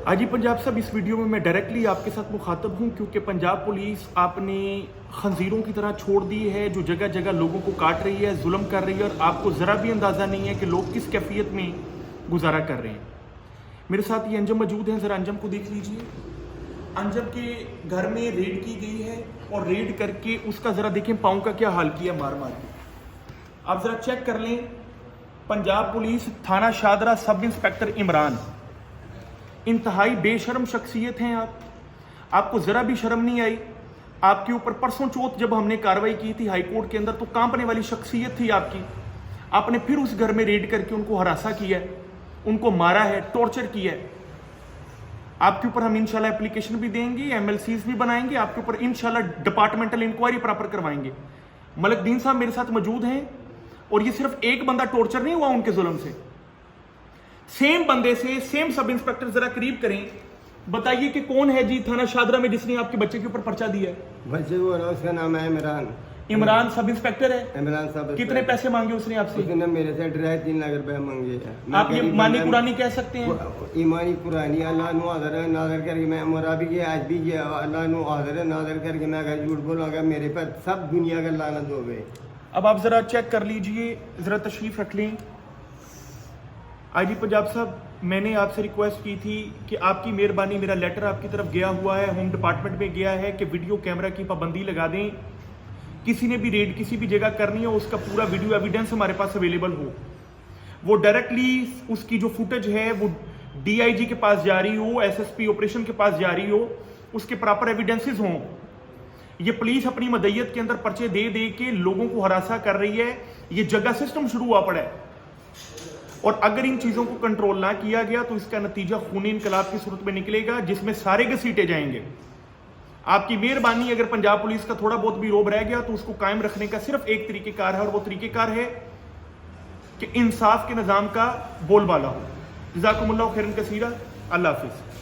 آج ہی پنجاب صاحب اس ویڈیو میں ڈائریکٹلی آپ کے ساتھ مخاطب ہوں کیونکہ پنجاب پولیس آپ نے خنزیروں کی طرح چھوڑ دی ہے جو جگہ جگہ لوگوں کو کاٹ رہی ہے، ظلم کر رہی ہے، اور آپ کو ذرا بھی اندازہ نہیں ہے کہ لوگ کس کیفیت میں گزارا کر رہے ہیں۔ میرے ساتھ یہ انجم موجود ہیں، ذرا انجم کو دیکھ لیجئے۔ انجم کے گھر میں ریڈ کی گئی ہے اور ریڈ کر کے اس کا ذرا دیکھیں پاؤں کا کیا حال کیا مار مار کے۔ آپ ذرا چیک کر لیں، پنجاب پولیس تھانہ شادرہ سب انسپیکٹر عمران، انتہائی بے شرم شخصیت ہیں آپ کو ذرا بھی شرم نہیں آئی۔ آپ کے اوپر پرسوں چوتھ جب ہم نے کارروائی کی تھی ہائی کورٹ کے اندر تو کانپنے والی شخصیت تھی آپ کی، آپ نے پھر اس گھر میں ریڈ کر کے ان کو ہراساں کیا ہے، ان کو مارا ہے، ٹارچر کیا ہے۔ آپ کے اوپر ہم انشاءاللہ اپلیکیشن بھی دیں گے، ایم ایل سیز بھی بنائیں گے، آپ کے اوپر انشاءاللہ ڈپارٹمنٹل انکوائری پراپر کروائیں گے۔ ملک دین صاحب میرے ساتھ موجود ہیں، اور یہ صرف ایک بندہ ٹارچر نہیں ہوا ان کے ظلم سے، سیم بندے سے سیم سب انسپیکٹر ذرا قریب کریں، بتائیے کہ کون ہے جی تھانہ شادرہ میں جس نے آپ کے بچے کے اوپر پرچہ دیا ہے؟ بچے کو اس کا نام ہے عمران۔ عمران سب انسپیکٹر ہے۔ عمران صاحب کتنے پیسے مانگے اس نے آپ سے؟ اس نے میرے سے 3.5 لاکھ روپے مانگے ہیں۔ آپ یہ مانی قرآنی کہہ سکتے ہیں؟ ایمانی قرآنی اللہ نو حاضر ہے ناظر کر کے، میں مرا بھی کیا آج بھی کیا، اللہ نو حاضر ہے ناظر کر کے، میں اگر جھوٹ بولوں گا میرے پر سب دنیا کا لعنت ہو گئے۔ اب آپ ذرا چیک کر لیجئے، ذرا تشریف رکھ لیں۔ آئی جی پنجاب صاحب، میں نے آپ سے ریکویسٹ کی تھی کہ آپ کی مہربانی، میرا لیٹر آپ کی طرف گیا ہوا ہے، ہوم ڈپارٹمنٹ میں گیا ہے کہ ویڈیو کیمرہ کی پابندی لگا دیں، کسی نے بھی ریڈ کسی بھی جگہ کرنی ہو اس کا پورا ویڈیو ایویڈنس ہمارے پاس اویلیبل ہو، وہ ڈائریکٹلی اس کی جو فوٹیج ہے وہ ڈی آئی جی کے پاس جاری ہو، ایس ایس پی آپریشن کے پاس جاری ہو، اس کے پراپر ایویڈنسز ہوں۔ یہ پولیس اپنی مدعیت کے اندر پرچے دے دے کے لوگوں کو ہراساں کر رہی ہے، یہ جگہ سسٹم شروع ہوا پڑا ہے، اور اگر ان چیزوں کو کنٹرول نہ کیا گیا تو اس کا نتیجہ خونی انقلاب کی صورت میں نکلے گا جس میں سارے گھسیٹے جائیں گے۔ آپ کی مہربانی، اگر پنجاب پولیس کا تھوڑا بہت بھی روب رہ گیا تو اس کو قائم رکھنے کا صرف ایک طریقہ کار ہے، اور وہ طریقہ کار ہے کہ انصاف کے نظام کا بول بالا ہو۔ جزاکم اللہ خیرن کثیرہ، اللہ حافظ۔